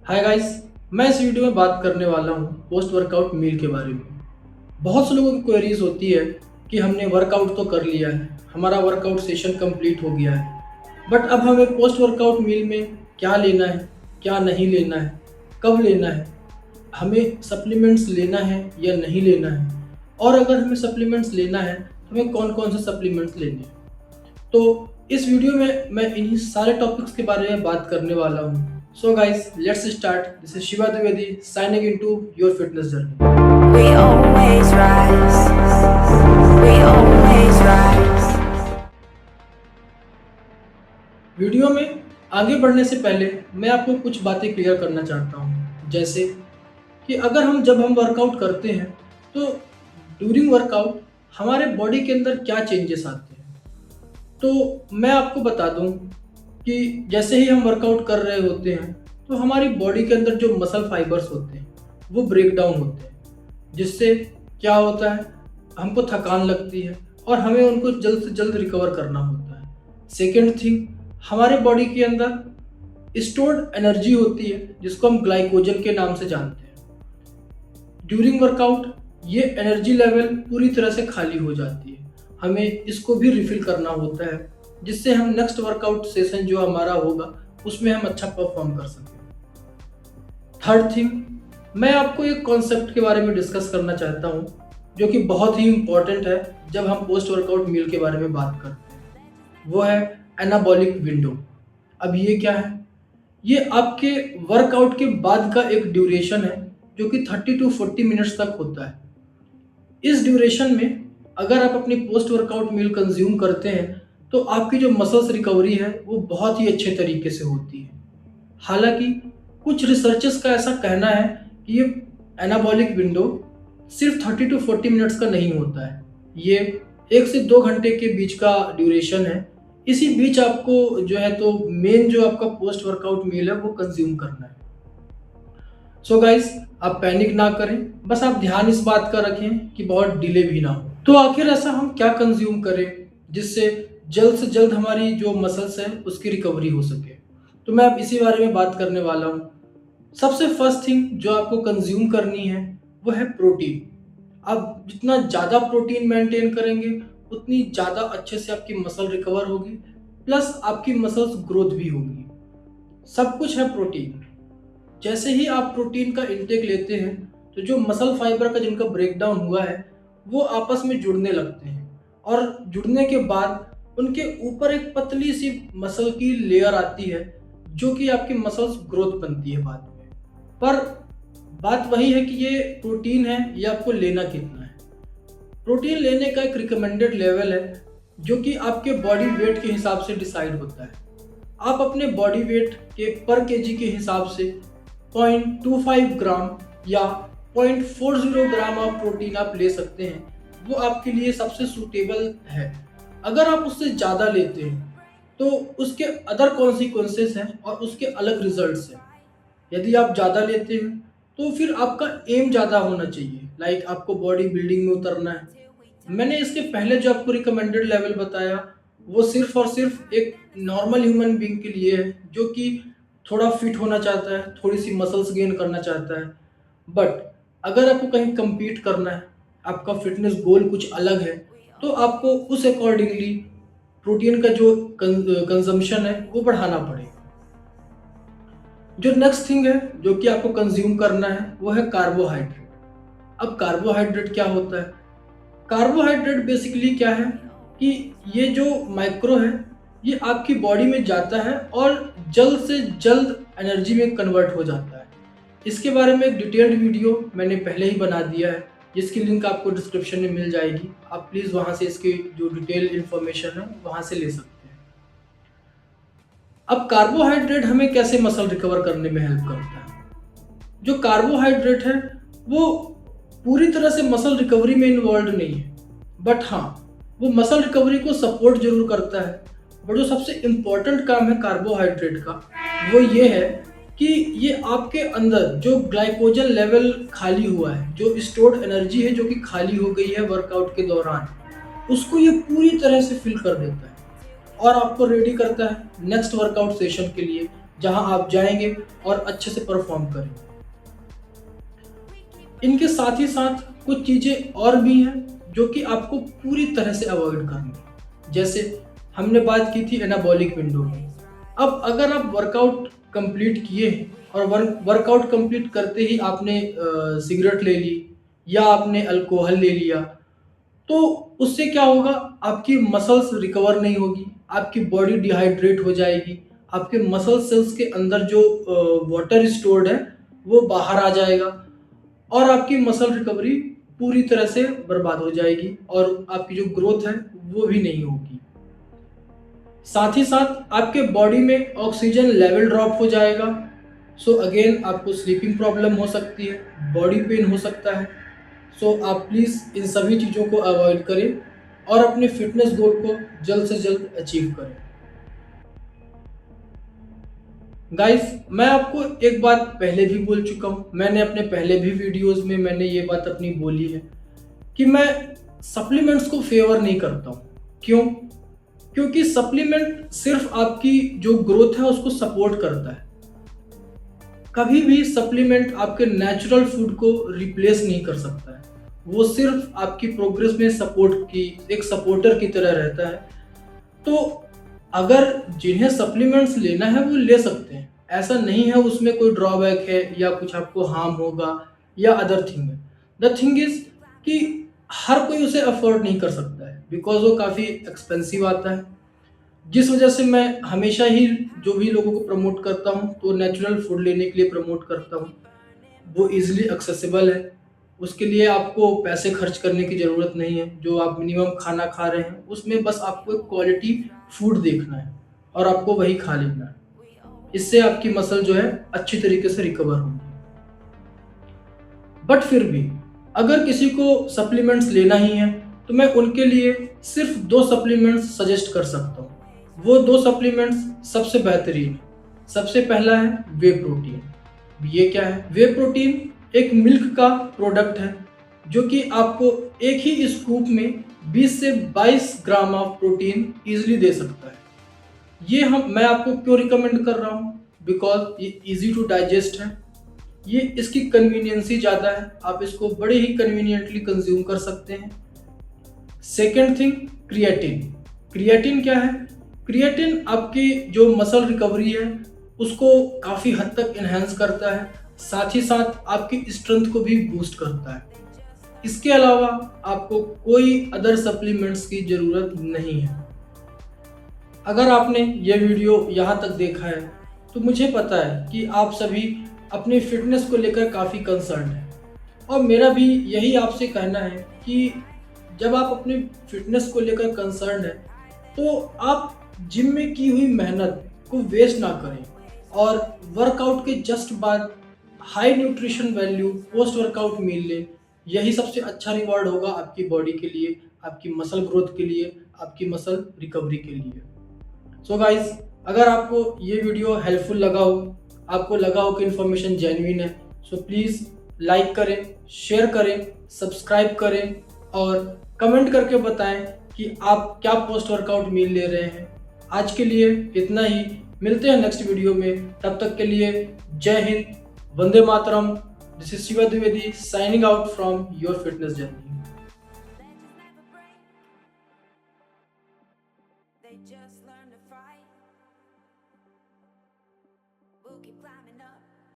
Hi guys. मैं इस video में बात करने वाला हूँ पोस्ट वर्कआउट मील के बारे में। बहुत से लोगों की क्वेरीज होती है कि हमने वर्कआउट तो कर लिया है, हमारा वर्कआउट सेशन कंप्लीट हो गया है, बट अब हमें पोस्ट वर्कआउट मील में क्या लेना है, क्या नहीं लेना है, कब लेना है, हमें सप्लीमेंट्स लेना है या नहीं लेना है, और अगर हमें सप्लीमेंट्स लेना है तो हमें कौन कौन से सप्लीमेंट्स लेने हैं। तो इस वीडियो में मैं इन्हीं सारे टॉपिक्स के बारे में बात करने वाला हूँ। So guys, let's start. This is Shiva Dwivedi signing into your fitness journey. We always rise. We always rise. Video में आगे बढ़ने से पहले मैं आपको कुछ बातें क्लियर करना चाहता हूँ, जैसे कि जब हम वर्कआउट करते हैं तो ड्यूरिंग वर्कआउट हमारे बॉडी के अंदर क्या चेंजेस आते हैं। तो मैं आपको बता दूं कि जैसे ही हम वर्कआउट कर रहे होते हैं तो हमारी बॉडी के अंदर जो मसल फाइबर्स होते हैं वो ब्रेक डाउन होते हैं, जिससे क्या होता है, हमको थकान लगती है और हमें उनको जल्द से जल्द रिकवर करना होता है। सेकेंड थिंग, हमारे बॉडी के अंदर स्टोर्ड एनर्जी होती है जिसको हम ग्लाइकोजन के नाम से जानते हैं। ड्यूरिंग वर्कआउट ये एनर्जी लेवल पूरी तरह से खाली हो जाती है, हमें इसको भी रिफिल करना होता है, जिससे हम नेक्स्ट वर्कआउट सेशन जो हमारा होगा उसमें हम अच्छा परफॉर्म कर सकें। थर्ड थिंग, मैं आपको एक कॉन्सेप्ट के बारे में डिस्कस करना चाहता हूँ जो कि बहुत ही इम्पॉर्टेंट है जब हम पोस्ट वर्कआउट मील के बारे में बात करते हैं। वो है एनाबॉलिक विंडो। अब ये क्या है? ये आपके वर्कआउट के बाद का एक ड्यूरेशन है जो कि 30 टू 40 मिनट्स तक होता है। इस ड्यूरेशन में अगर आप अपनी पोस्ट वर्कआउट मील कंज्यूम करते हैं तो आपकी जो मसल्स रिकवरी है वो बहुत ही अच्छे तरीके से होती है। हालांकि कुछ रिसर्चर्स का ऐसा कहना है कि ये एनाबॉलिक विंडो सिर्फ 30 टू 40 मिनट्स का नहीं होता है, ये 1 से 2 घंटे के बीच का ड्यूरेशन है। इसी बीच आपको जो है तो मेन जो आपका पोस्ट वर्कआउट मील है वो कंज्यूम करना है। सो गाइस, आप पैनिक ना करें, बस आप ध्यान इस बात का रखें कि बहुत डिले भी ना हो। तो आखिर ऐसा हम क्या कंज्यूम करें जिससे जल्द से जल्द हमारी जो मसल्स है उसकी रिकवरी हो सके। तो मैं अब इसी बारे में बात करने वाला हूँ। सबसे फर्स्ट थिंग जो आपको कंज्यूम करनी है वो है प्रोटीन। आप जितना ज़्यादा प्रोटीन मेंटेन करेंगे उतनी ज़्यादा अच्छे से आपकी मसल रिकवर होगी, प्लस आपकी मसल्स ग्रोथ भी होगी। सब कुछ है प्रोटीन। जैसे ही आप प्रोटीन का इंटेक लेते हैं तो जो मसल फाइबर का जिनका ब्रेकडाउन हुआ है वो आपस में जुड़ने लगते हैं, और जुड़ने के बाद उनके ऊपर एक पतली सी मसल की लेयर आती है जो कि आपकी मसल्स ग्रोथ बनती है बाद में। पर बात वही है कि ये प्रोटीन है, ये आपको लेना कितना है। प्रोटीन लेने का एक रिकमेंडेड लेवल है जो कि आपके बॉडी वेट के हिसाब से डिसाइड होता है। आप अपने बॉडी वेट के पर केजी के हिसाब से 0.25 ग्राम या 0.40 ग्राम ऑफ प्रोटीन आप ले सकते हैं, वो आपके लिए सबसे सूटेबल है। अगर आप उससे ज़्यादा लेते हैं तो उसके अदर कॉन्सिक्वेंसेस हैं और उसके अलग रिजल्ट्स हैं। यदि आप ज़्यादा लेते हैं तो फिर आपका एम ज़्यादा होना चाहिए, लाइक आपको बॉडी बिल्डिंग में उतरना है। मैंने इसके पहले जो आपको रिकमेंडेड लेवल बताया वो सिर्फ और सिर्फ एक नॉर्मल ह्यूमन बीइंग के लिए है जो कि थोड़ा फिट होना चाहता है, थोड़ी सी मसल्स गेन करना चाहता है। बट अगर आपको कहीं compete करना है, आपका फिटनेस गोल कुछ अलग है, तो आपको उस अकॉर्डिंगली प्रोटीन का जो कंजम्पशन है वो बढ़ाना पड़ेगा। जो नेक्स्ट थिंग है जो कि आपको कंज्यूम करना है वो है कार्बोहाइड्रेट। अब कार्बोहाइड्रेट क्या होता है? कार्बोहाइड्रेट बेसिकली क्या है कि ये जो माइक्रो है ये आपकी बॉडी में जाता है और जल्द से जल्द एनर्जी में कन्वर्ट हो जाता है। इसके बारे में एक डिटेल्ड वीडियो मैंने पहले ही बना दिया है जिसकी लिंक आपको डिस्क्रिप्शन में मिल जाएगी। आप प्लीज़ वहाँ से इसकी जो डिटेल इन्फॉर्मेशन है वहाँ से ले सकते हैं। अब कार्बोहाइड्रेट हमें कैसे मसल रिकवर करने में हेल्प करता है? जो कार्बोहाइड्रेट है वो पूरी तरह से मसल रिकवरी में इन्वॉल्व नहीं है, बट हाँ वो मसल रिकवरी को सपोर्ट जरूर करता है। बट जो सबसे इम्पोर्टेंट काम है कार्बोहाइड्रेट का वो ये है कि ये आपके अंदर जो ग्लाइकोजन लेवल खाली हुआ है, जो स्टोर्ड एनर्जी है जो कि खाली हो गई है वर्कआउट के दौरान, उसको ये पूरी तरह से फिल कर देता है और आपको रेडी करता है नेक्स्ट वर्कआउट सेशन के लिए, जहां आप जाएंगे और अच्छे से परफॉर्म करेंगे। इनके साथ ही साथ कुछ चीज़ें और भी हैं जो कि आपको पूरी तरह से अवॉइड करनी है। जैसे हमने बात की थी एनाबॉलिक विंडो की। अब अगर आप वर्कआउट कंप्लीट किए हैं और वर्कआउट कंप्लीट करते ही आपने सिगरेट ले ली या आपने अल्कोहल ले लिया, तो उससे क्या होगा, आपकी मसल्स रिकवर नहीं होगी, आपकी बॉडी डिहाइड्रेट हो जाएगी, आपके मसल सेल्स के अंदर जो वाटर स्टोर्ड है वो बाहर आ जाएगा और आपकी मसल रिकवरी पूरी तरह से बर्बाद हो जाएगी और आपकी जो ग्रोथ है वो भी नहीं होगी। साथ ही साथ आपके बॉडी में ऑक्सीजन लेवल ड्रॉप हो जाएगा। सो अगेन आपको स्लीपिंग प्रॉब्लम हो सकती है, बॉडी पेन हो सकता है। सो आप प्लीज़ इन सभी चीज़ों को अवॉइड करें और अपने फिटनेस गोल को जल्द से जल्द अचीव करें। गाइस, मैं आपको एक बात पहले भी बोल चुका हूँ, मैंने अपने पहले भी वीडियोस में मैंने ये बात अपनी बोली है कि मैं सप्लीमेंट्स को फेवर नहीं करता हूँ। क्यों? क्योंकि सप्लीमेंट सिर्फ आपकी जो ग्रोथ है उसको सपोर्ट करता है। कभी भी सप्लीमेंट आपके नेचुरल फूड को रिप्लेस नहीं कर सकता है। वो सिर्फ आपकी प्रोग्रेस में सपोर्ट की एक सपोर्टर की तरह रहता है। तो अगर जिन्हें सप्लीमेंट्स लेना है वो ले सकते हैं, ऐसा नहीं है उसमें कोई ड्रॉबैक है या कुछ आपको हार्म होगा या अदर थिंग है। द थिंग इज कि हर कोई उसे अफोर्ड नहीं कर सकता है बिकॉज वो काफ़ी एक्सपेंसिव आता है। जिस वजह से मैं हमेशा ही जो भी लोगों को प्रमोट करता हूँ तो नेचुरल फूड लेने के लिए प्रमोट करता हूँ। वो इजीली एक्सेसिबल है, उसके लिए आपको पैसे खर्च करने की ज़रूरत नहीं है। जो आप मिनिमम खाना खा रहे हैं उसमें बस आपको एक क्वालिटी फूड देखना है और आपको वही खा लेना है। इससे आपकी मसल जो है अच्छी तरीके से रिकवर होगी। बट फिर भी अगर किसी को सप्लीमेंट्स लेना ही है तो मैं उनके लिए सिर्फ 2 सप्लीमेंट्स सजेस्ट कर सकता हूँ। वो 2 सप्लीमेंट्स सबसे बेहतरीन है। सबसे पहला है वे प्रोटीन। ये क्या है? वे प्रोटीन एक मिल्क का प्रोडक्ट है जो कि आपको एक ही स्कूप में 20 से 22 ग्राम ऑफ प्रोटीन इजीली दे सकता है। मैं आपको क्यों रिकमेंड कर रहा हूँ? बिकॉज ये इजी टू डाइजेस्ट है, ये इसकी कन्वीनियंसी ज़्यादा है, आप इसको बड़े ही कन्वीनियंटली कंज्यूम कर सकते हैं। Second thing, creatine. क्रिएटिन क्या है? क्रिएटिन आपकी जो मसल रिकवरी है उसको काफ़ी हद तक इन्हेंस करता है, साथ ही साथ आपकी स्ट्रेंथ को भी बूस्ट करता है। इसके अलावा आपको कोई अदर सप्लीमेंट्स की ज़रूरत नहीं है। अगर आपने ये वीडियो यहाँ तक देखा है तो मुझे पता है कि आप सभी अपनी फिटनेस को लेकर काफ़ी कंसर्न हैं और मेरा भी यही आपसे कहना है कि जब आप अपनी फिटनेस को लेकर कंसर्न है तो आप जिम में की हुई मेहनत को वेस्ट ना करें और वर्कआउट के जस्ट बाद high nutrition value post workout meal लें। यही सबसे अच्छा रिवॉर्ड होगा आपकी बॉडी के लिए, आपकी मसल ग्रोथ के लिए, आपकी मसल रिकवरी के लिए। सो गाइस, अगर आपको ये वीडियो हेल्पफुल लगा हो, आपको लगा हो कि इन्फॉर्मेशन जेन्युइन है, सो प्लीज़ लाइक करें, शेयर करें, सब्सक्राइब करें और कमेंट करके बताएं कि आप क्या पोस्ट वर्कआउट मील ले रहे हैं। आज के लिए इतना ही, मिलते हैं नेक्स्ट वीडियो में। तब तक के लिए जय हिंद, वंदे मातरम। This is Shiva Dwivedi signing out from your fitness journey.